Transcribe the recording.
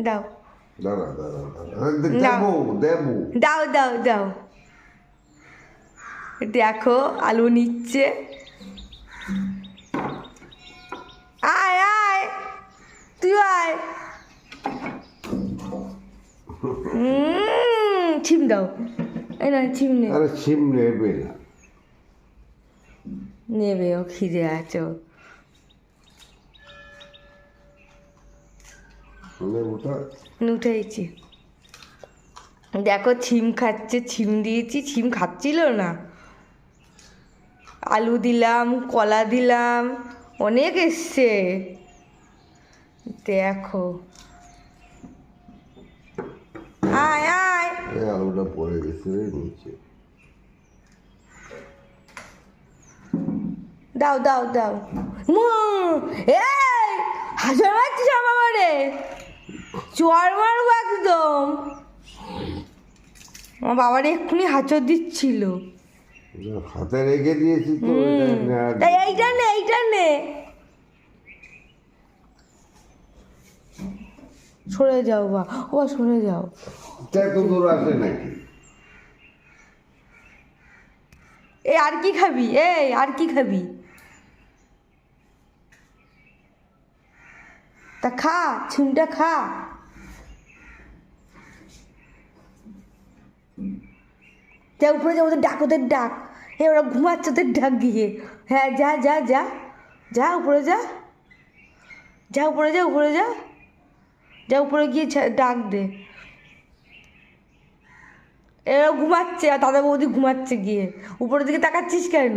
দাও দাঁড়া দাঁড়া দাঁড়া দেবো দেবো। দাও দাও দাও। দেখো আলু নিচ্ছে। আয় আয়, তুই আয়। ছিম দাও, এই না ছিম নে। আরে ছিম নেবে না। নেবে, ও খিদে আছে ওর। ওটা উঠেছি। দেখো ছিম খাচ্ছে, ছিম দিয়েছি, ছিম খাচ্ছিল না। আলু দিলাম, কলা দিলাম, অনেক এসছে। দেখো আয় আয়। এই আলুটা পড়ে গেছে নিচে। দাও দাও দাও। এই হাজার মারছিস আমারে, চর মারবো একদম। আমার বাবারে এক্ষুনি হাঁচর দিচ্ছিল। হাতে রেখে দিয়েছি তো। তাই এইটা নে, এইটা নে। সরে যাও বা, ও সরে যাও। তাই তো দূর আসে নাকি? এই আর কি খাবি, এই আর কি খাবি? তা খা, ছিমটা খা। যা উপরে যা, ওদের ডাক, ওদের ডাক। হ্যাঁ ওরা ঘুমাচ্ছে, ওদের ডাক গিয়ে। হ্যাঁ যা যা যা, যা উপরে যা, যা উপরে যা, উপরে যা, যা উপরে গিয়ে ডাক দে। এরা ঘুমাচ্ছে আর দাদা বৌদি ঘুমাচ্ছে গিয়ে। উপরের দিকে তাকাচ্ছিস কেন?